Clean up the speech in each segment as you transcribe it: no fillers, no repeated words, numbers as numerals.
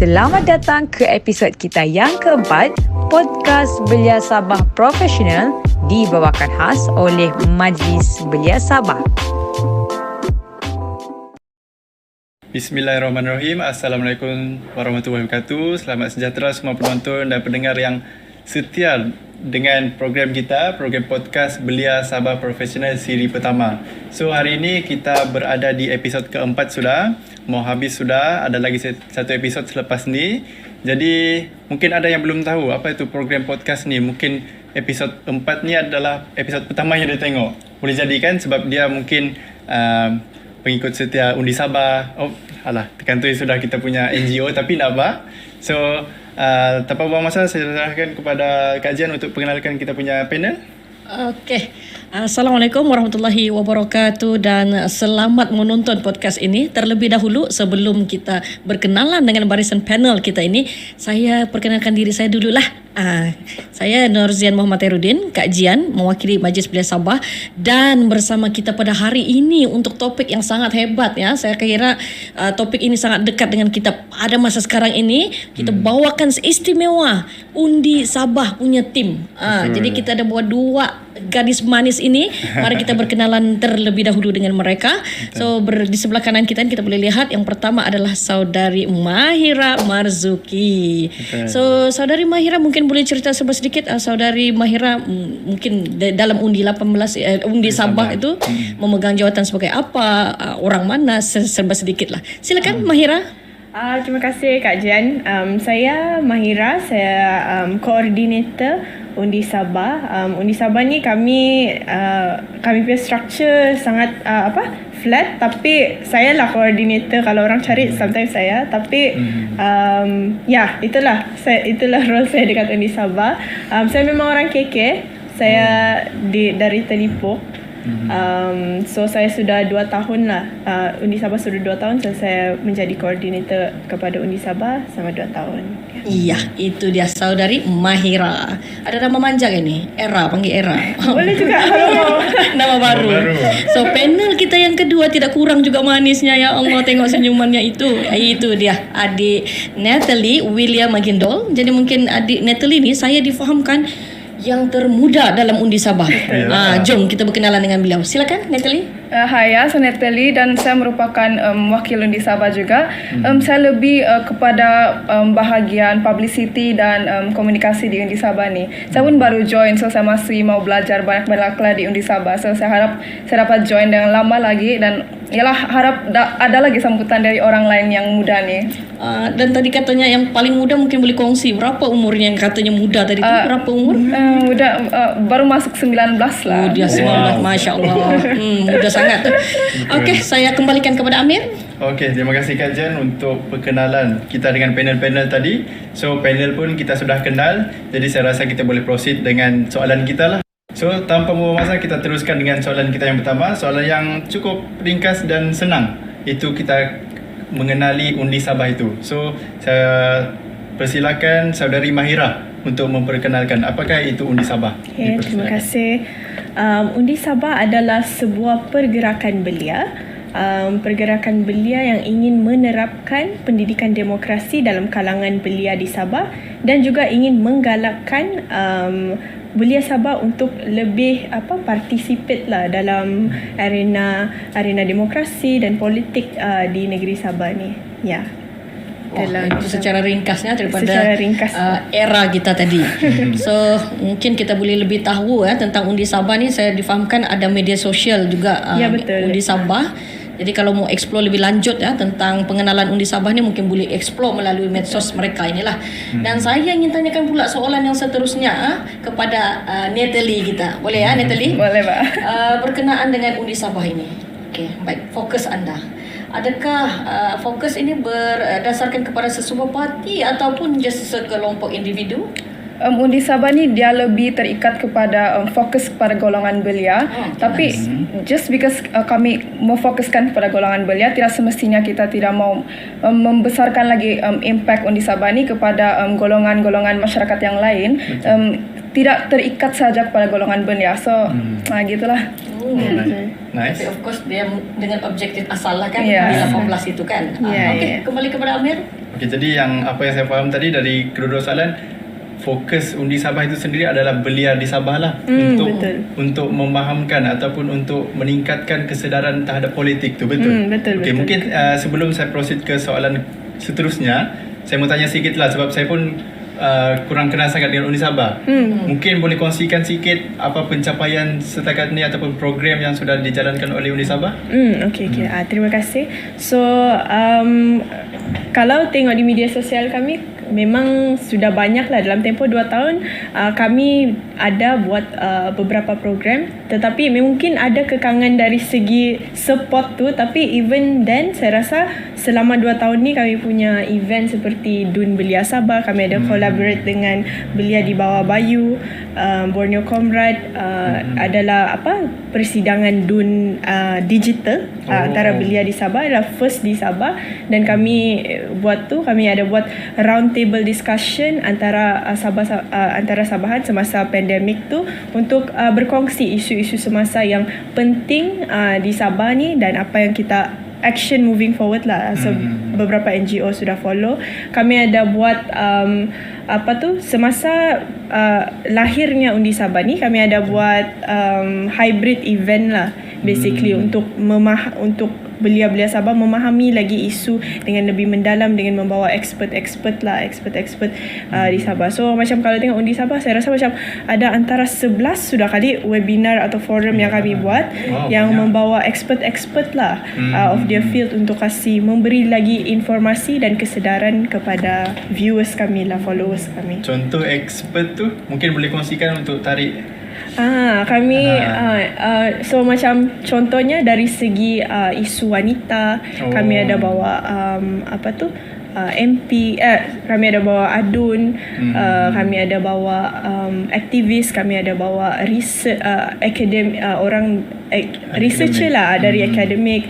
Selamat datang ke episod kita yang keempat, Podcast Belia Sabah Profesional dibawakan khas oleh Majlis Belia Sabah. Bismillahirrahmanirrahim. Assalamualaikum warahmatullahi wabarakatuh. Selamat sejahtera semua penonton dan pendengar yang setia dengan program kita, program podcast Belia Sabah Profesional siri pertama. So hari ini kita berada di episod keempat sudah. Mau habis sudah, ada lagi satu episod selepas ni. Jadi mungkin ada yang belum tahu apa itu program podcast ni. Mungkin episod 4 ni adalah episod pertama yang dia tengok. Boleh jadi kan sebab dia mungkin pengikut setia Undi Sabah. Oh, alah, tekan tu sudah kita punya NGO tapi nak apa. So, tanpa buang masa, saya serahkan kepada Kak Jian untuk perkenalkan kita punya panel. Okey. Assalamualaikum warahmatullahi wabarakatuh dan selamat menonton podcast ini. Terlebih dahulu sebelum kita berkenalan dengan barisan panel kita ini, saya perkenalkan diri saya dululah. Saya Nurzian Muhammad Herudin, Kak Jian, mewakili Majlis Belia Sabah dan bersama kita pada hari ini untuk topik yang sangat hebat ya. Saya kira topik ini sangat dekat dengan kita pada masa sekarang ini. Kita bawakan istimewa Undi Sabah punya tim. Jadi kita ada buat dua gadis manis ini. Mari kita berkenalan terlebih dahulu dengan mereka. So di sebelah kanan kita kita boleh lihat yang pertama adalah saudari Mahira Marzuki. So saudari Mahira mungkin boleh cerita sedikit. Saudari Mahira mungkin dalam undi 18 undi Sabah itu memegang jawatan sebagai apa, orang mana, serba sedikit lah. Silakan Mahira. Terima kasih Kak Jian. Saya Mahira, saya koordinator Undi Sabah. Undi Sabah ni kami punya structure sangat flat, tapi saya lah koordinator. Kalau orang cari sometimes saya, tapi itulah role saya dekat Undi Sabah. Saya memang orang KK. Saya dari Telipuk. So saya sudah 2 tahun lah, Undi Sabah sudah 2 tahun. So saya menjadi koordinator kepada Undi Sabah selama 2 tahun. Iya, itu dia saudari Mahira. Ada nama manjang ini, Era, panggil Era. Boleh juga kalau mau. Nama baru. So panel kita yang kedua tidak kurang juga manisnya, ya Allah, tengok senyumannya itu. Itu dia adik Natalie William Magindol. Jadi mungkin adik Natalie ni saya difahamkan yang termuda dalam Undi Sabah. Jom kita berkenalan dengan beliau. Silakan Natalie. Hai, saya Natalie dan saya merupakan wakil Undi Sabah juga. Saya lebih kepada bahagian publicity dan komunikasi di Undi Sabah ni. Saya pun baru join, so saya masih mau belajar banyak-banyak di Undi Sabah. So saya harap saya dapat join dengan lama lagi dan yalah, harap ada lagi sambutan dari orang lain yang muda ni. Dan tadi katanya yang paling muda, mungkin boleh kongsi berapa umurnya yang katanya muda tadi tu? Berapa umur? Baru masuk 19 lah. Oh, dia 19, Masya Allah. Muda sangat tu. Okey, saya kembalikan kepada Amir. Okey, terima kasih Kak Jan untuk perkenalan kita dengan panel-panel tadi. So panel pun kita sudah kenal, jadi saya rasa kita boleh proceed dengan soalan kita lah. So tanpa membuang masa, kita teruskan dengan soalan kita yang pertama. Soalan yang cukup ringkas dan senang. Itu kita mengenali Undi Sabah itu. So saya persilakan saudari Mahira untuk memperkenalkan apakah itu Undi Sabah. Okay, terima kasih. Undi Sabah adalah sebuah pergerakan belia. Pergerakan belia yang ingin menerapkan pendidikan demokrasi dalam kalangan belia di Sabah dan juga ingin menggalakkan belia Sabah untuk lebih participate lah dalam arena demokrasi dan politik di negeri Sabah ni. Ya. Itu secara ringkasnya daripada era kita tadi. So mungkin kita boleh lebih tahu tentang Undi Sabah ni. Saya difahamkan ada media sosial juga, betul. Undi Sabah. Jadi kalau mau explore lebih lanjut tentang pengenalan Undi Sabah ni, mungkin boleh explore melalui medsos mereka inilah. Dan saya ingin tanyakan pula soalan yang seterusnya kepada Natalie kita. Boleh Natalie? Boleh, Pak. Berkenaan dengan Undi Sabah ini. Okey, baik. Fokus anda. Adakah fokus ini berdasarkan kepada sesebuah parti ataupun just sekelompok individu? Undi Sabah ni dia lebih terikat kepada fokus kepada golongan belia. Tapi just because kami memfokuskan kepada golongan belia, tidak semestinya kita tidak mau membesarkan lagi impact Undi Sabah ni kepada golongan-golongan masyarakat yang lain. Tidak terikat saja kepada golongan belia. So gitulah. Nice. Tapi of course dia dengan objektif asal lah kan, di 18 itu kan. Okey, kembali kepada Amir. Okey, jadi apa yang saya faham tadi dari kedua-dua soalan, fokus Undi Sabah itu sendiri adalah belia di Sabah lah, untuk memahamkan ataupun untuk meningkatkan kesedaran terhadap politik tu, betul? Betul. Okey, mungkin sebelum saya proceed ke soalan seterusnya, saya mau tanya sikit lah sebab saya pun kurang kenal sangat dengan Undi Sabah. Mungkin boleh kongsikan sikit apa pencapaian setakat ni ataupun program yang sudah dijalankan oleh Undi Sabah? Okey. Terima kasih. So, kalau tengok di media sosial kami, memang sudah banyak lah dalam tempoh 2 tahun kami ada buat beberapa program, tetapi mungkin ada kekangan dari segi support tu. Tapi even then saya rasa selama 2 tahun ni kami punya event seperti Dun Belia Sabah, kami ada collaborate dengan Belia di Bawah Bayu, Borneo Comrade, adalah persidangan Dun digital antara Belia di Sabah, adalah first di Sabah, dan kami ada buat round table discussion antara Sabahan semasa pandemik tu untuk berkongsi isu-isu semasa yang penting di Sabah ni dan apa yang kita action moving forward lah. So beberapa NGO sudah follow. Kami ada buat semasa lahirnya Undi Sabah ni, kami ada buat hybrid event lah basically untuk belia-belia Sabah memahami lagi isu dengan lebih mendalam, dengan membawa expert-expert di Sabah. So macam kalau tengok Undi Sabah, saya rasa macam ada antara 11 sudah kali webinar atau forum yang kami buat yang membawa expert-expert lah of their field untuk memberi lagi informasi dan kesedaran kepada viewers kami lah, followers kami. Contoh expert tu mungkin boleh kongsikan untuk tarik. Kami so macam contohnya dari segi isu wanita, kami ada bawa MP, kami ada bawa adun, kami ada bawa aktivis, kami ada bawa research, researcher lah dari akademik.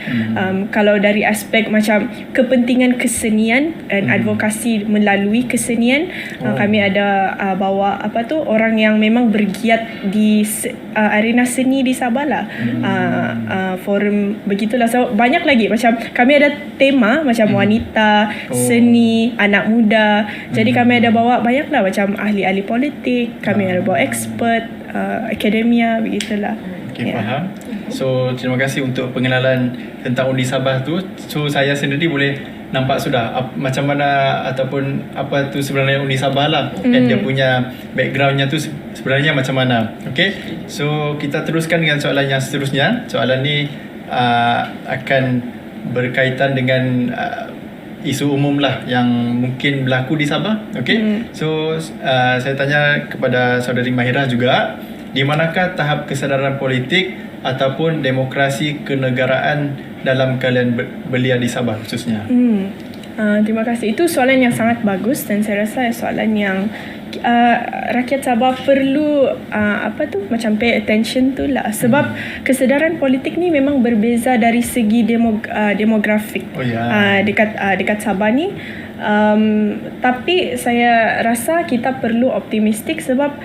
Kalau dari aspek macam kepentingan kesenian dan advokasi melalui kesenian, kami ada bawa orang yang memang bergiat di arena seni di Sabah lah. Forum begitulah. So banyak lagi, macam kami ada tema macam wanita, seni, anak muda. Jadi kami ada bawa banyak lah, macam ahli-ahli politik, kami ada bawa expert, akademia, begitulah. Okay, faham. So terima kasih untuk pengenalan tentang Undi Sabah tu. So saya sendiri boleh nampak sudah macam mana ataupun apa tu sebenarnya Undi Sabah lah, dan dia punya backgroundnya tu sebenarnya macam mana. Okay, so kita teruskan dengan soalan yang seterusnya. Soalan ni akan berkaitan dengan isu umum lah yang mungkin berlaku di Sabah. Okay, so saya tanya kepada saudari Mahirah juga, di manakah tahap kesedaran politik ataupun demokrasi kenegaraan dalam kalian belia di Sabah khususnya? Terima kasih. Itu soalan yang sangat bagus dan saya rasa soalan yang rakyat Sabah perlu macam pay attention tu lah, sebab kesedaran politik ni memang berbeza dari segi demografik dekat Sabah ni. Tapi saya rasa kita perlu optimistik sebab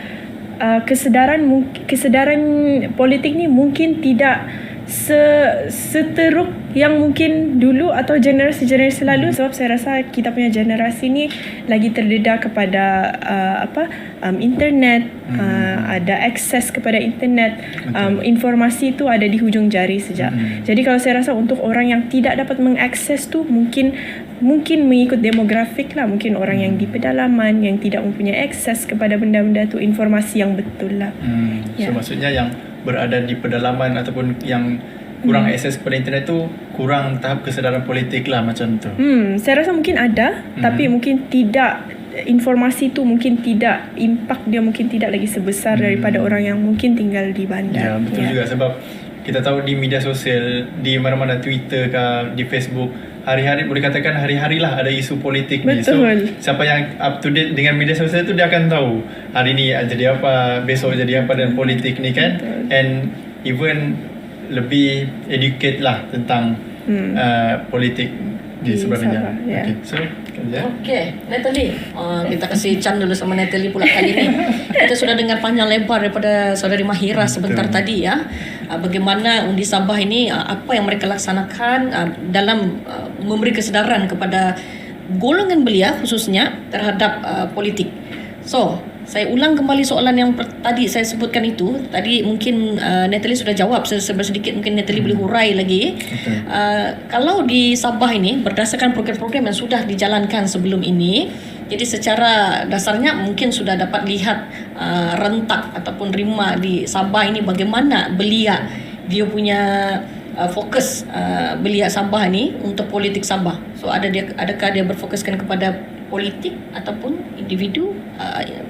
kesedaran politik ni mungkin tidak seteruk yang mungkin dulu atau generasi-generasi lalu, sebab saya rasa kita punya generasi ni lagi terdedah kepada internet, ada akses kepada internet, informasi tu ada di hujung jari sejak. Jadi kalau saya rasa untuk orang yang tidak dapat mengakses tu, mungkin mengikut demografik lah, mungkin orang yang di pedalaman yang tidak mempunyai akses kepada benda-benda tu, informasi yang betul lah. So maksudnya yang berada di pedalaman ataupun yang kurang akses kepada internet tu kurang tahap kesedaran politik lah macam tu. Saya rasa mungkin ada, tapi mungkin tidak, informasi tu mungkin tidak, impact dia mungkin tidak lagi sebesar daripada orang yang mungkin tinggal di bandar. Ya, betul juga, sebab kita tahu di media sosial, di mana-mana, Twitter ke, di Facebook, hari-hari, boleh katakan hari-hari lah ada isu politik ni. So siapa yang up to date dengan media sosial tu, dia akan tahu hari ni jadi apa, besok jadi apa dan politik ni kan. And even lebih educate lah tentang politik di sebenarnya. Okay, so Okay, Natalie, kita kasih can dulu sama Natalie pula kali ni. Kita sudah dengar panjang lebar daripada saudari Mahirah sebentar tadi ya, bagaimana Undi Sabah ini, apa yang mereka laksanakan dalam memberi kesedaran kepada golongan belia khususnya terhadap politik. So, saya ulang kembali soalan yang tadi saya sebutkan itu. Tadi mungkin Natalie sudah jawab sedikit, mungkin Natalie boleh hurai lagi. Kalau di Sabah ini berdasarkan program-program yang sudah dijalankan sebelum ini, jadi secara dasarnya mungkin sudah dapat lihat rentak ataupun rima di Sabah ini bagaimana belia dia punya fokus belia Sabah ni untuk politik Sabah. So adakah dia berfokuskan kepada politik ataupun individu,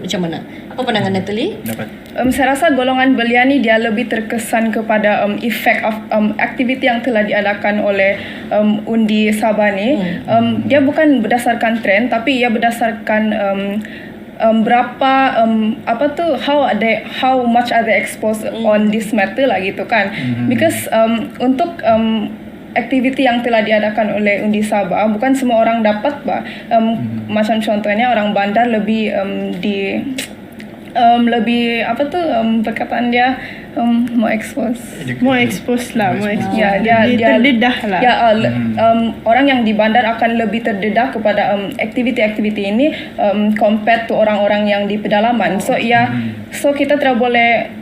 macam mana? Apa pandangan Natalie? Dapat. Saya rasa golongan belia ni dia lebih terkesan kepada efek of aktiviti yang telah diadakan oleh undi Sabah ni. Dia bukan berdasarkan trend, tapi ia berdasarkan berapa how much are they exposed on this matter lah gitu kan. Because untuk aktiviti yang telah diadakan oleh undi Sabah, bukan semua orang dapat macam contohnya orang bandar lebih lebih perkataan dia more expose lah, dia terdedah lah. Orang yang di bandar akan lebih terdedah kepada aktiviti-aktiviti ini compared to orang-orang yang di pedalaman. So kita tidak boleh,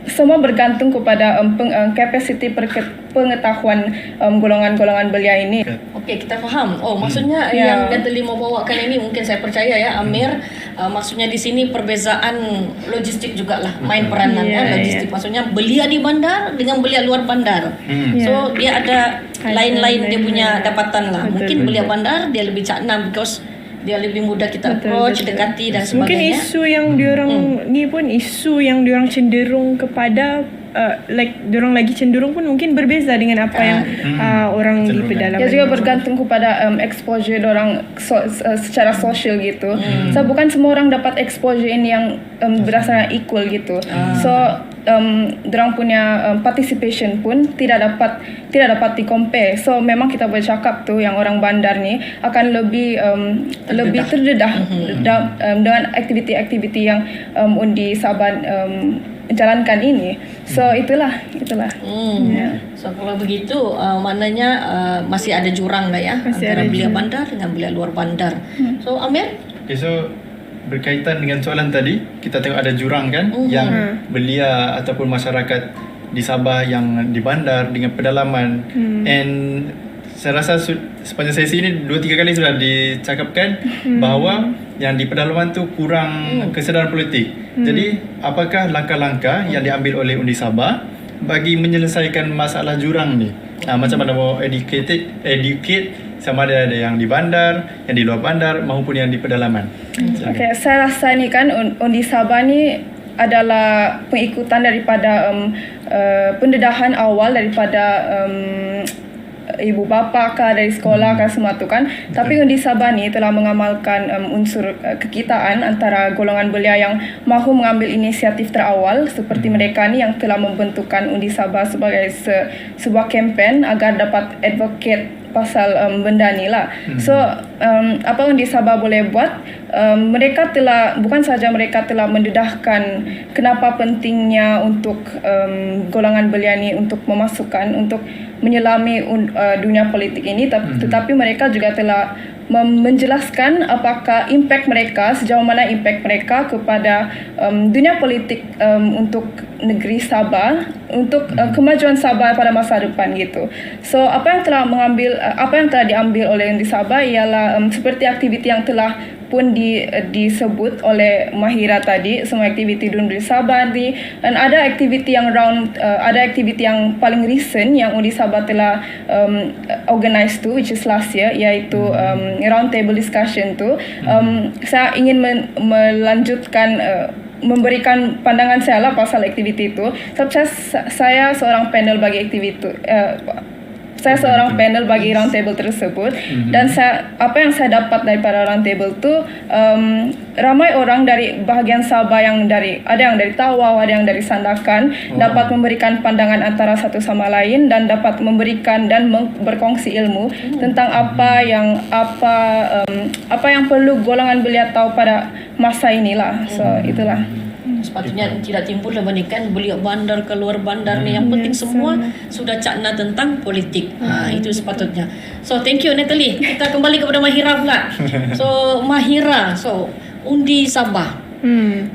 semua bergantung kepada kapasiti pengetahuan golongan-golongan belia ini. Okey, kita faham. Oh, maksudnya yang Natalie mau bawakan ini mungkin saya percaya ya Amir, maksudnya di sini perbezaan logistik jugalah main peranan logistik. Maksudnya belia di bandar dengan belia luar bandar. So dia ada lain-lain dia punya dapatan lah. Mungkin belia bandar dia lebih cakna because dia lebih mudah kita approach, dekati dan sebagainya. Mungkin isu yang diorang ni pun isu yang diorang cenderung kepada diorang lagi cenderung pun mungkin berbeza dengan apa yang orang di pedalaman. Dia juga bergantung kepada exposure diorang secara sosial gitu. So bukan semua orang dapat exposure ini yang berdasarkan equal gitu. So diorang punya participation pun tidak dapat di-compare. So memang kita boleh cakap tu yang orang bandar ni akan lebih terdedah dengan aktiviti-aktiviti yang undi Sabah jalankan ini. So itulah. So kalau begitu maknanya masih ada jurang lah ya antara belia bandar dengan belia luar bandar. So Amir? Okay, so berkaitan dengan soalan tadi, kita tengok ada jurang kan yang belia ataupun masyarakat di Sabah yang di bandar dengan pedalaman. And saya rasa sepanjang sesi ini 2-3 kali sudah dicakapkan bahawa yang di pedalaman tu kurang kesedaran politik. Jadi apakah langkah-langkah yang diambil oleh undi Sabah bagi menyelesaikan masalah jurang ni? Macam mana mau educate sama ada yang di bandar, yang di luar bandar maupun yang di pedalaman. Okay, saya rasa ni kan undi Sabah ni adalah pengikutan daripada pendedahan awal daripada ibu bapa dari sekolah semua tu kan. Tapi undi Sabah ni telah mengamalkan unsur kekitaan antara golongan belia yang mahu mengambil inisiatif terawal seperti mereka ni yang telah membentukkan undi Sabah sebagai sebuah kempen agar dapat advocate pasal benda ni lah. So apa undi Sabah boleh buat, mereka telah bukan saja mereka telah mendedahkan kenapa pentingnya untuk golongan belia ni untuk memasukkan untuk menyelami dunia politik ini, tetapi mereka juga telah menjelaskan apakah sejauh mana impact mereka kepada dunia politik untuk negeri Sabah, untuk kemajuan Sabah pada masa depan gitu. So apa yang telah diambil oleh undi Sabah ialah seperti aktiviti yang telah pun disebut oleh Mahira tadi, semua aktiviti di undi Sabah ni, dan ada aktiviti yang paling recent yang undi Sabah telah organize tu, which is last year, iaitu round table discussion tu. Saya ingin melanjutkan memberikan pandangan saya lah pasal aktiviti itu. Sebab saya seorang panel bagi aktiviti saya seorang panel bagi round table tersebut, dan apa yang saya dapat daripada round table tu, ramai orang dari bahagian Sabah ada yang dari Tawau, ada yang dari Sandakan, dapat memberikan pandangan antara satu sama lain dan dapat memberikan dan berkongsi ilmu tentang apa yang perlu golongan belia tahu pada masa inilah. So itulah. sepatutnya tidak timbul dibandingkan beliau bandar keluar bandar ni. Yang penting semua sudah cakna tentang politik. Itu sepatutnya. So thank you Natalie. Kita kembali kepada Mahira pula. So Mahira, so undi Sabah.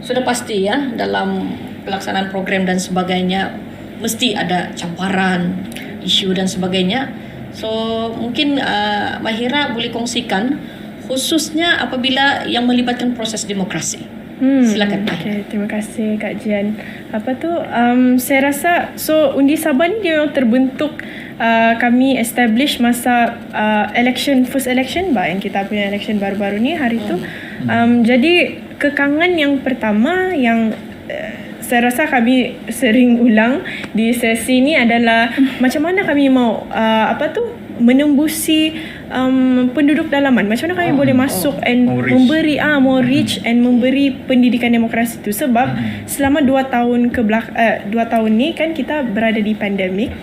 Sudah pasti ya dalam pelaksanaan program dan sebagainya mesti ada cabaran, isu dan sebagainya. So mungkin Mahira boleh kongsikan khususnya apabila yang melibatkan proses demokrasi. Silakan. Okay, terima kasih Kak Jian. Saya rasa undi Sabah ni dia memang terbentuk, kami establish masa first election yang kita punya election baru-baru ni hari tu. Jadi kekangan yang pertama yang saya rasa kami sering ulang di sesi ni adalah macam mana kami mau menembusi penduduk dalaman, macam mana kami boleh masuk and memberi more reach and memberi pendidikan demokrasi itu. Sebab selama 2 tahun ni kan kita berada di pandemik.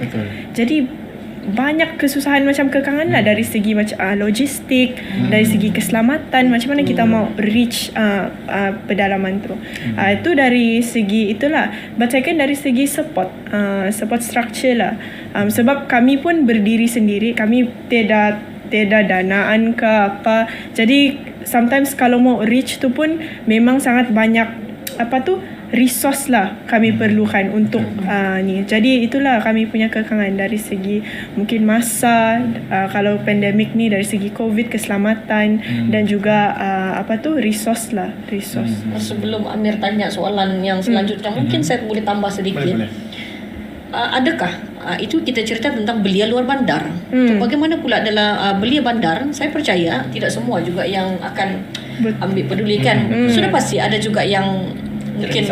Jadi banyak kesusahan macam kekangan lah dari segi macam logistik, dari segi keselamatan, macam mana kita mau reach pedalaman tu. Itu dari segi itulah. But second dari segi support structure lah. Sebab kami pun berdiri sendiri, kami tiada danaan ke apa. Jadi sometimes kalau mau reach tu pun memang sangat banyak resource lah kami perlukan untuk ni. Jadi itulah kami punya kekangan dari segi mungkin masa, kalau pandemik ni dari segi COVID, keselamatan dan juga resource. Sebelum Amir tanya soalan yang selanjutnya, mungkin saya boleh tambah sedikit. Boleh. Adakah itu kita cerita tentang belia luar bandar. Bagaimana pula dalam belia bandar? Saya percaya tidak semua juga yang akan ambil pedulikan. Sudah pasti ada juga yang mungkin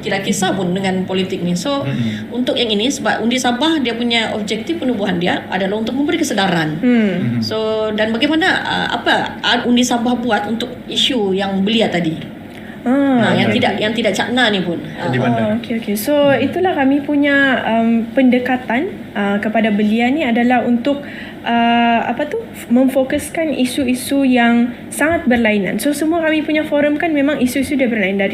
tidak kisah pun dengan politik ni. So untuk yang ini, sebab undi Sabah dia punya objektif penubuhan dia adalah untuk memberi kesedaran. So dan bagaimana apa undi Sabah buat untuk isu yang belia tadi? Yang tidak cakna ni pun. Okay. So itulah kami punya pendekatan kepada belia ni adalah untuk memfokuskan isu-isu yang sangat berlainan. So semua kami punya forum kan memang isu-isu dia berlainan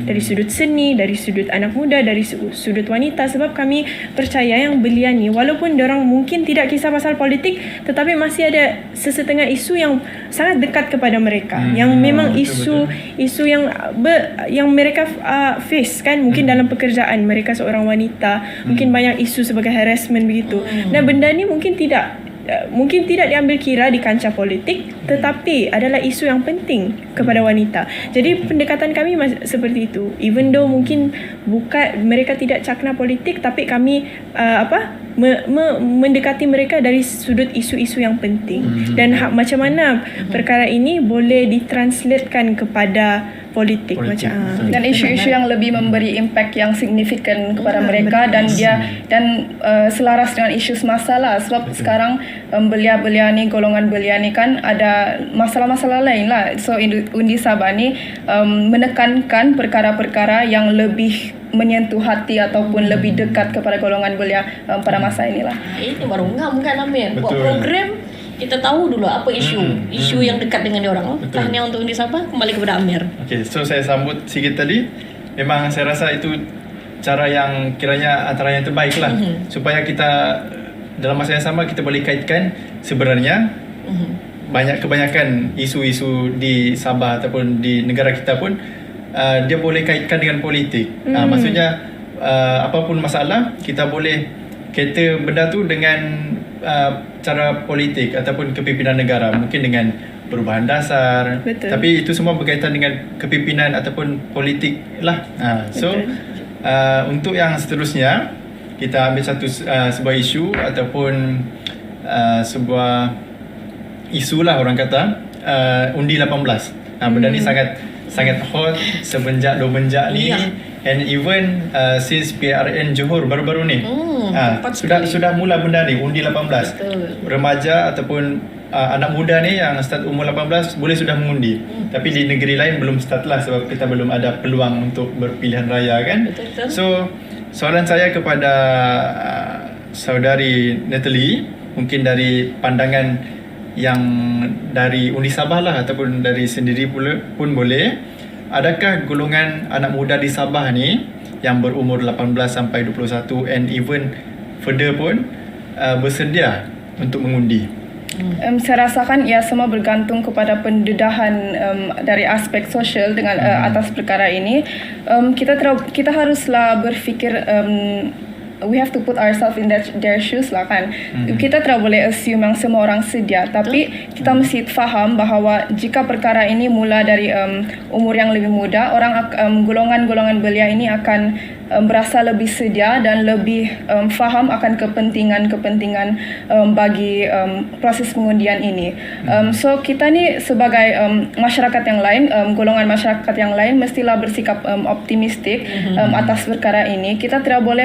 dari sudut seni, dari sudut anak muda, dari sudut wanita. Sebab kami percaya yang belia ni walaupun diorang mungkin tidak kisah pasal politik, tetapi masih ada sesetengah isu yang sangat dekat kepada mereka, yang memang isu yang mereka face kan, mungkin dalam pekerjaan mereka seorang wanita, mungkin banyak isu sebagai harassment begitu. Dan benda ni mungkin tidak diambil kira di kancah politik, tetapi adalah isu yang penting kepada wanita. Jadi pendekatan kami seperti itu. Even though mungkin mereka tidak cakna politik, tapi kami mendekati mereka dari sudut isu-isu yang penting. Dan macam mana perkara ini boleh ditranslatekan kepada politik macam dan isu-isu yang lebih memberi impact yang signifikan kepada mereka dan selaras dengan isu semasa lah. Sebab sekarang belia-belia ni, golongan belia ni kan ada masalah-masalah lain lah. So undi Sabah ni menekankan perkara-perkara yang lebih menyentuh hati ataupun lebih dekat kepada golongan belia pada masa inilah. Ini baru ngam kan Amir. Buat program kita tahu dulu apa isu yang dekat dengan dia orang. Tahniah untuk undi Sabah. Kembali kepada Amir. Okay, so saya sambut sikit tadi. Memang saya rasa itu cara yang kiranya antara yang terbaik lah, supaya kita dalam masa yang sama kita boleh kaitkan sebenarnya kebanyakan isu-isu di Sabah ataupun di negara kita pun dia boleh kaitkan dengan politik. Maksudnya apapun masalah kita boleh kaita benda tu dengan cara politik ataupun kepimpinan negara, mungkin dengan perubahan dasar. Betul. Tapi itu semua berkaitan dengan kepimpinan ataupun politik lah. Untuk yang seterusnya kita ambil sebuah isu ataupun sebuah isu lah orang kata, undi 18. Benda ni sangat hot semenjak ni, and even since PRN Johor baru-baru ni sudah mula benda ni, undi 18. Betul. Remaja ataupun anak muda ni yang start umur 18 boleh sudah mengundi. Tapi di negeri lain belum start lah, sebab kita belum ada peluang untuk berpilihan raya kan. Betul. So soalan saya kepada saudari Natalie, mungkin dari pandangan yang dari undi Sabah lah ataupun dari sendiri pun boleh. adakah golongan anak muda di Sabah ni yang berumur 18 sampai 21 and even further pun bersedia untuk mengundi? Saya rasakan ia semua bergantung kepada pendedahan dari aspek sosial dengan atas perkara ini. Kita haruslah berfikir, we have to put ourselves in their shoes lah kan. Kita tidak boleh assume yang semua orang sedia, tapi kita mesti faham bahawa jika perkara ini mula dari umur yang lebih muda, golongan-golongan belia ini akan berasa lebih sedia dan lebih faham akan kepentingan-kepentingan bagi proses pengundian ini. So kita ni sebagai masyarakat yang lain, golongan masyarakat yang lain mestilah bersikap optimistik atas perkara ini. Kita tidak boleh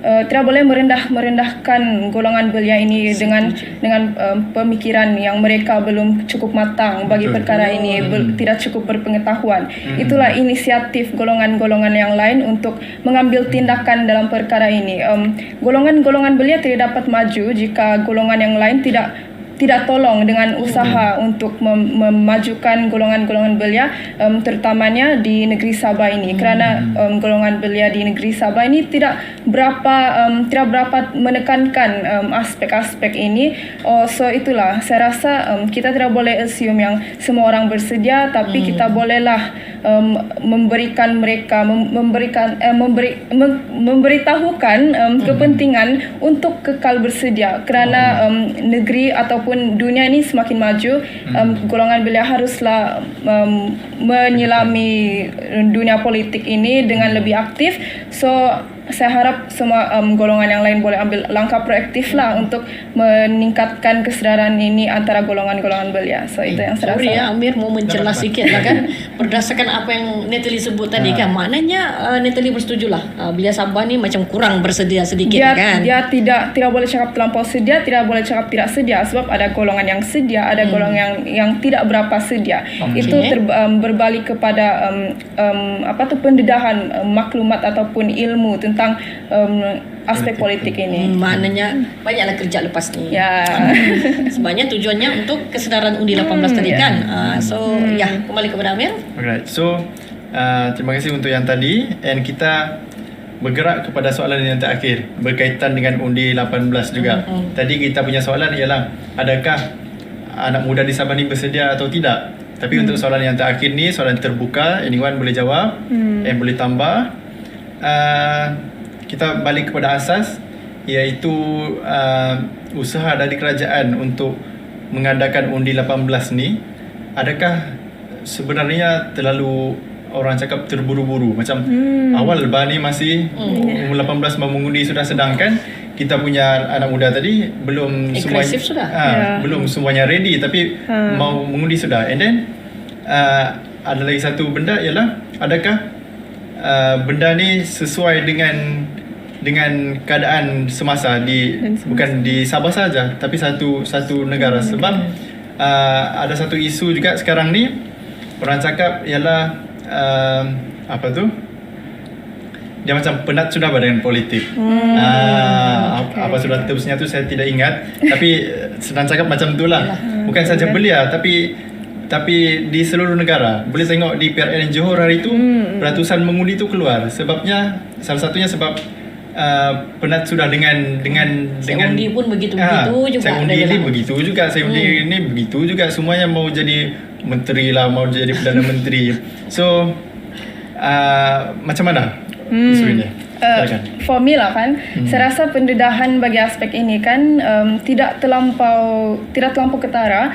tidak boleh merendahkan golongan belia ini dengan pemikiran yang mereka belum cukup matang bagi perkara ini, tidak cukup berpengetahuan. Itulah inisiatif golongan-golongan yang lain untuk mengambil tindakan dalam perkara ini. Golongan-golongan belia tidak dapat maju jika golongan yang lain tidak tolong dengan usaha untuk memajukan golongan-golongan belia, terutamanya di negeri Sabah ini, kerana golongan belia di negeri Sabah ini tidak berapa menekankan aspek-aspek ini. So itulah saya rasa kita tidak boleh assume yang semua orang bersedia, tapi kita bolehlah memberikan mereka memberitahukan kepentingan untuk kekal bersedia, kerana negeri ataupun dunia ini semakin maju. Golongan belia haruslah menyelami dunia politik ini dengan lebih aktif. So saya harap semua golongan yang lain boleh ambil langkah proaktif lah untuk meningkatkan kesedaran ini antara golongan-golongan belia. So itu yang saya rasa. Sorry ya, Amir mau mencelah sikit lah kan. Berdasarkan apa yang Natalie sebut tadi kan, maknanya Natalie bersetujulah belia Sabah ni macam kurang bersedia sedikit kan. Dia tidak boleh cakap terlampau sedia, tidak boleh cakap tidak sedia, sebab ada golongan yang sedia, ada golongan yang tidak berapa sedia. Itu berbalik kepada pendedahan maklumat ataupun ilmu tentang aspek politik ini. Maknanya banyaklah kerja lepas ni. Ya. Sebenarnya tujuannya untuk kesedaran undi 18 tadi kan. So ya, kembali kepada Amir. Alright. So terima kasih untuk yang tadi, and kita bergerak kepada soalan yang terakhir berkaitan dengan undi 18 juga. Tadi kita punya soalan ialah adakah anak muda di Sabah ni bersedia atau tidak. Tapi untuk soalan yang terakhir ni, soalan terbuka, anyone boleh jawab and boleh tambah. Kita balik kepada asas, iaitu usaha dari kerajaan untuk mengadakan undi 18 ni, adakah sebenarnya terlalu, orang cakap terburu-buru, macam awal ni masih umur 18 mau mengundi sudah, sedangkan kita punya anak muda tadi belum agresif sudah. Belum semuanya ready tapi mau mengundi sudah. And then ada lagi satu benda ialah adakah benda ni sesuai dengan keadaan semasa bukan di Sabah saja, tapi satu negara. Sebab ada satu isu juga sekarang ni, orang cakap ialah dia macam penat sudah dengan politik. Apa sudah terusnya tu saya tidak ingat, tapi sedang cakap macam itulah. Bukan saja belia, tapi di seluruh negara. Boleh tengok di PRN Johor hari itu ratusan mengundi tu keluar. Sebabnya salah satunya sebab penat sudah dengan Saya undi pun begitu juga. Saya undi ni begitu juga. Saya undi ni begitu juga. Semuanya mau jadi menteri lah, mau jadi Perdana Menteri. So macam mana isu ini? For me lah kan, saya rasa pendedahan bagi aspek ini kan tidak terlampau ketara.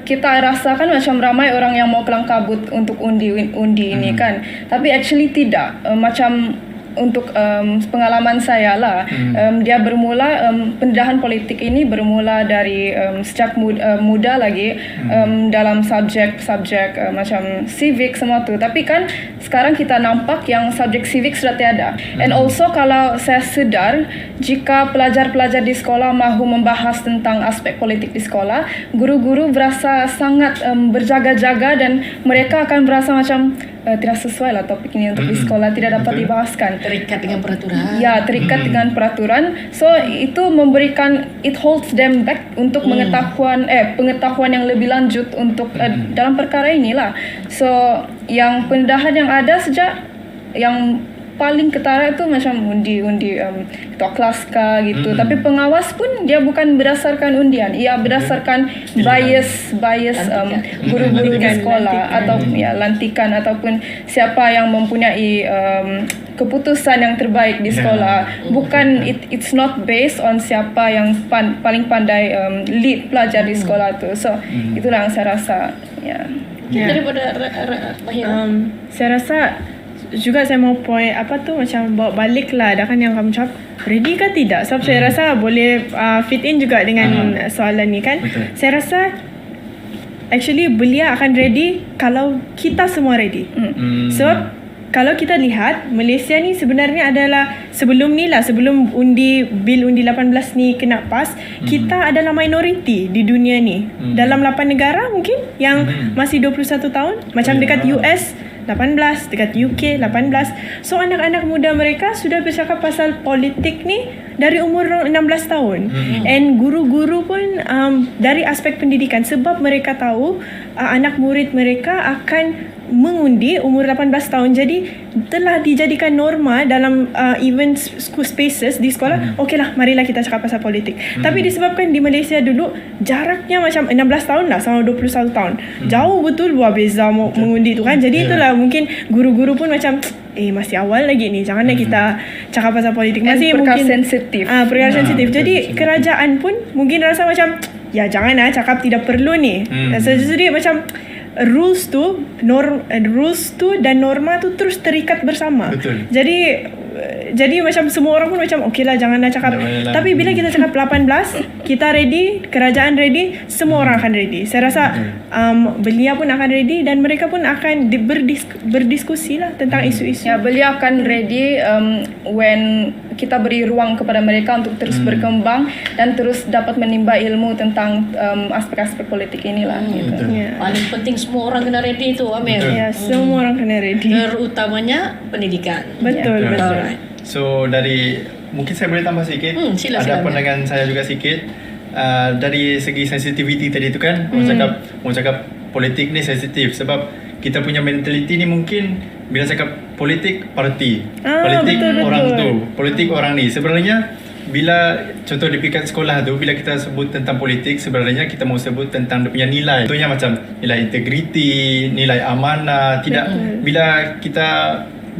Kita rasakan macam ramai orang yang mau kelang kabut untuk undi ini kan, tapi actually tidak. Macam untuk pengalaman saya lah, dia bermula, pendedahan politik ini bermula dari sejak muda lagi, dalam subjek macam civic semua tu. Tapi kan sekarang kita nampak yang subjek civic sudah tiada. And also kalau saya sedar, jika pelajar-pelajar di sekolah mahu membahas tentang aspek politik di sekolah, guru-guru berasa sangat berjaga-jaga dan mereka akan berasa macam tidak sesuai lah topik ini untuk di sekolah, tidak dapat dibahaskan. Terikat dengan peraturan. Ya, terikat dengan peraturan. So itu memberikan, it holds them back untuk pengetahuan yang lebih lanjut untuk dalam perkara inilah. So yang pendedahan yang ada sejak yang paling ketara itu macam undi ketua kelas kah gitu. Tapi pengawas pun dia bukan berdasarkan undian, ia berdasarkan bias guru-guru di sekolah atau lantikan ataupun siapa yang mempunyai keputusan yang terbaik di sekolah. Bukan, it's not based on siapa yang paling pandai lead pelajar di sekolah tu. So itulah yang saya rasa. Daripada Mahira, Saya rasa juga saya mau point macam bawa balik lah, dah kan yang kamu cakap ready ke tidak. Sebab saya rasa boleh fit in juga dengan soalan ni kan. Betul. Saya rasa actually belia akan ready kalau kita semua ready. Sebab kalau kita lihat Malaysia ni sebenarnya adalah sebelum bil undi 18 ni kena pas, kita adalah minoriti di dunia ni. Dalam 8 negara mungkin yang masih 21 tahun, macam dekat US 18, dekat UK 18. So anak-anak muda mereka sudah bercakap pasal politik ni dari umur 16 tahun. And guru-guru pun dari aspek pendidikan, sebab mereka tahu anak murid mereka akan mengundi umur 18 tahun. Jadi telah dijadikan norma dalam event school spaces di sekolah. Okeylah, marilah kita cakap pasal politik. Tapi disebabkan di Malaysia dulu jaraknya macam 16 tahun lah sama 21 tahun. Jauh betul buat beza mengundi tu kan. Jadi itulah mungkin guru-guru pun macam masih awal lagi ni, janganlah kita cakap pasal politik, masih mungkin sensitif. perkara sensitif. Jadi kerajaan pun mungkin rasa macam janganlah cakap tidak perlu ni. Jadi macam rules tu dan norma tu terus terikat bersama. Betul. Jadi macam semua orang pun macam okeylah, janganlah cakap. Tapi bila kita cakap 18, kita ready, kerajaan ready, semua orang akan ready. Saya rasa belia pun akan ready dan mereka pun akan berdiskusi lah tentang isu-isu. Ya, belia akan ready when kita beri ruang kepada mereka untuk terus berkembang dan terus dapat menimba ilmu tentang aspek-aspek politik inilah. Gitu. paling penting semua orang kena ready tu, Amir. Ya, semua orang kena ready. Terutamanya pendidikan. Betul. Alright. So dari, mungkin saya boleh tambah sikit. Sila. Pandangan saya juga sikit. Dari segi sensitivity tadi tu kan, orang cakap politik ni sensitif sebab kita punya mentality ni mungkin bila cakap politik parti, politik betul. orang tu, politik orang ni. Sebenarnya bila contoh di peringkat sekolah tu, bila kita sebut tentang politik, sebenarnya kita mau sebut tentang dia punya nilai. Contohnya macam nilai integriti, nilai amanah. Tidak,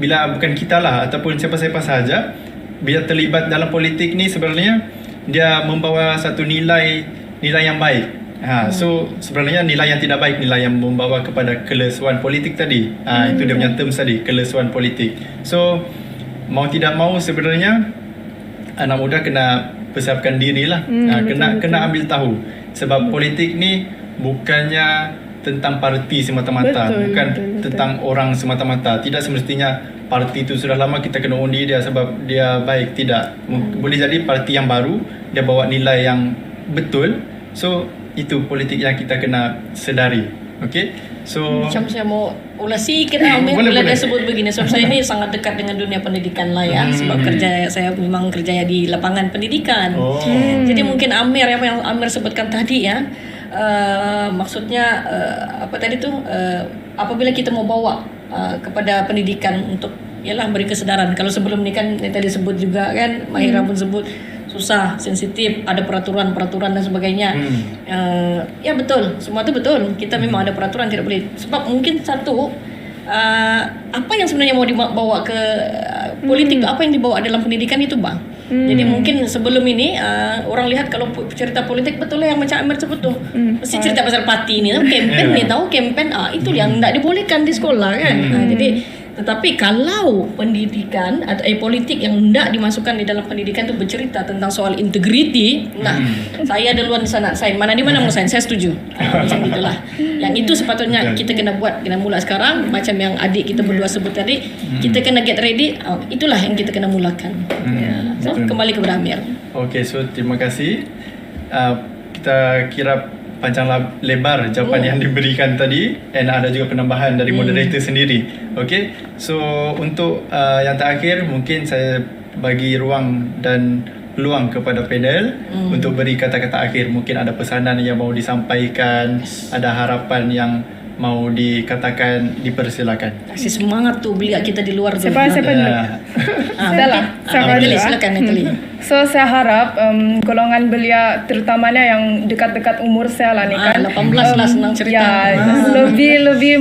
bila bukan kita lah ataupun siapa-siapa sahaja, bila terlibat dalam politik ni sebenarnya dia membawa satu nilai yang baik. So sebenarnya nilai yang tidak baik, nilai yang membawa kepada kelesuan politik tadi. Itu dia punya term tadi, kelesuan politik. So mau tidak mau sebenarnya anak muda kena persiapkan diri lah. Kena ambil tahu sebab politik ni bukannya tentang parti semata-mata, bukan tentang orang semata-mata. Tidak semestinya parti itu sudah lama kita kena undi dia sebab dia baik. Tidak, boleh jadi parti yang baru dia bawa nilai yang betul. So itu politik yang kita kena sedari. Okay, so macam saya mau ulas sikit Amir bila dia sebut begini, sebab saya ni sangat dekat dengan dunia pendidikan lah ya. Sebab saya memang kerja di lapangan pendidikan. Jadi mungkin Amir, apa yang Amir sebutkan tadi ya, maksudnya apa tadi tu, apabila kita mau bawa kepada pendidikan untuk beri kesedaran. Kalau sebelum ni kan yang tadi sebut juga kan, Mahira pun sebut susah, sensitif, ada peraturan dan sebagainya. Ya betul, semua tu betul. Kita memang ada peraturan, tidak boleh. Sebab mungkin satu, apa yang sebenarnya mau dibawa ke politik, apa yang dibawa dalam pendidikan itu bang. Jadi mungkin sebelum ini orang lihat kalau cerita politik betul lah yang macam Amir sebut tu. Mesti cerita pasal parti ni, kempen ni tahu kempen itu yang tak dibolehkan di sekolah kan. Jadi tetapi kalau pendidikan atau politik yang tidak dimasukkan di dalam pendidikan itu bercerita tentang soal integriti, saya duluan di sana sign. Mana mau sign, saya setuju. Macam itulah. Yang itu sepatutnya kita kena buat, kena mula sekarang. Macam yang adik kita berdua sebut tadi, kita kena get ready. Itulah yang kita kena mulakan. So kembali kepada Amir. Okay, so terima kasih. Kita kira panjang lebar jawapan yang diberikan tadi, and ada juga penambahan dari moderator sendiri. Okay, so untuk yang terakhir mungkin saya bagi ruang dan peluang kepada panel untuk beri kata-kata akhir. Mungkin ada pesanan yang mau disampaikan, ada harapan yang mau dikatakan, dipersilakan. Kasih semangat tuh belia kita di luar tu. Siapa dulu? Stella. Natalie, silakan Natalie. So saya harap golongan belia terutamanya yang dekat-dekat umur saya lah ni kan. 18 lah senang cerita. Lebih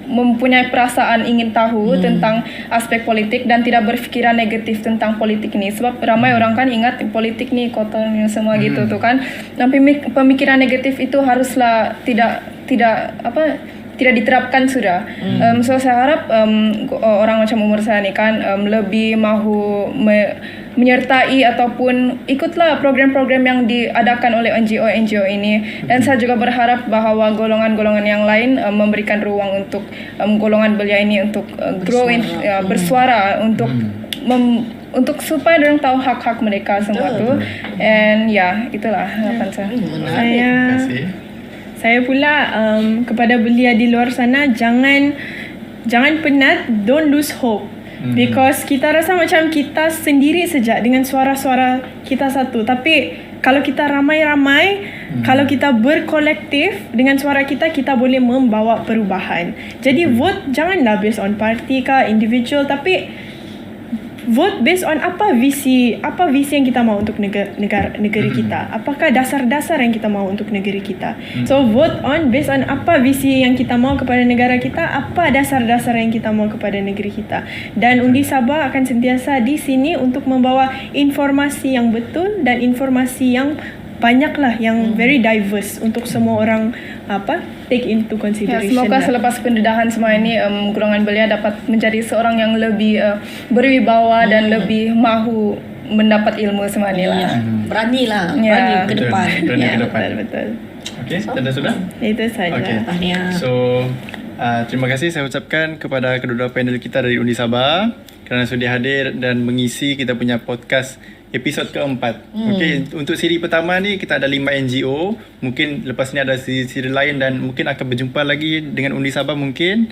mempunyai perasaan ingin tahu tentang aspek politik dan tidak berfikiran negatif tentang politik ni, sebab ramai orang kan ingat politik ni kotor ni semua gitu tu kan. Dan pemikiran negatif itu haruslah tidak diterapkan sudah. So saya harap orang macam umur saya ni kan lebih mahu menyertai ataupun ikutlah program-program yang diadakan oleh NGO ini. Dan saya juga berharap bahawa golongan-golongan yang lain memberikan ruang untuk golongan belia ini untuk bersuara untuk untuk supaya orang tahu hak-hak mereka semua tu. And itulah harapan saya. Terima kasih. Saya pula kepada belia di luar sana, jangan penat, don't lose hope. Because kita rasa macam kita sendiri saja dengan suara-suara kita satu. Tapi kalau kita ramai-ramai, kalau kita berkolektif dengan suara kita boleh membawa perubahan. Jadi vote janganlah based on parti ke individual, tapi vote based on apa visi yang kita mahu untuk negeri kita. Apakah dasar-dasar yang kita mahu untuk negeri kita. So vote on based on apa visi yang kita mahu kepada negara kita, apa dasar-dasar yang kita mahu kepada negeri kita. Dan Undi Sabah akan sentiasa di sini untuk membawa informasi yang betul dan informasi yang banyaklah, yang very diverse untuk semua orang take into consideration. Semoga selepas pendedahan semua ini golongan belia dapat menjadi seorang yang lebih berwibawa dan lebih mahu mendapat ilmu semua ni lah. Beranilah, berani ke depan. Berani ke depan. Betul. Okay, sudah? Itu saja. Okay. So terima kasih saya ucapkan kepada kedua-dua panel kita dari Undi Sabah kerana sudi hadir dan mengisi kita punya podcast episod keempat. Okay, untuk siri pertama ni kita ada 5 NGO. Mungkin lepas ni ada siri lain dan mungkin akan berjumpa lagi dengan Undi Sabah mungkin.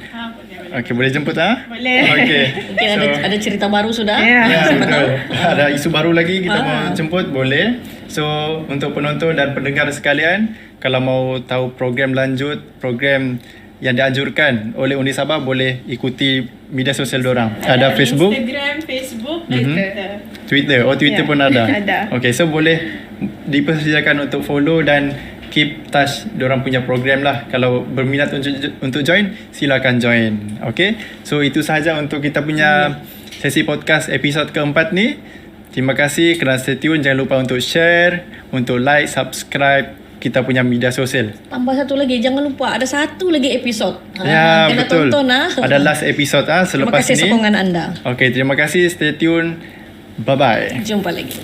Okay, boleh jemput Boleh. Okay. Mungkin ada cerita baru sudah. Ya, betul. Ada isu baru lagi kita mau jemput, boleh. So untuk penonton dan pendengar sekalian, kalau mau tahu program lanjut, program yang dianjurkan oleh Undi Sabah, boleh ikuti media sosial diorang. Ada Facebook, Instagram, Facebook, Twitter. Twitter pun ada. Ada. Okay, so boleh dipersilakan untuk follow dan keep touch diorang punya program lah. Kalau berminat untuk join, silakan join. Okay, so itu sahaja untuk kita punya sesi podcast episod keempat ni. Terima kasih kerana stay tune. Jangan lupa untuk share, untuk like, subscribe kita punya media sosial. Tambah satu lagi, jangan lupa ada satu lagi episod. Ya, kena betul. Tonton Ada last episode selepas terima kasih ini. sokongan anda. Okay, terima kasih. Stay tune. Bye-bye. Jumpa lagi.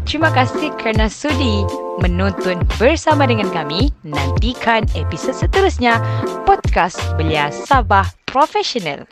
Terima kasih kerana sudi menonton bersama dengan kami. Nantikan episod seterusnya Podcast Belia Sabah Profesional.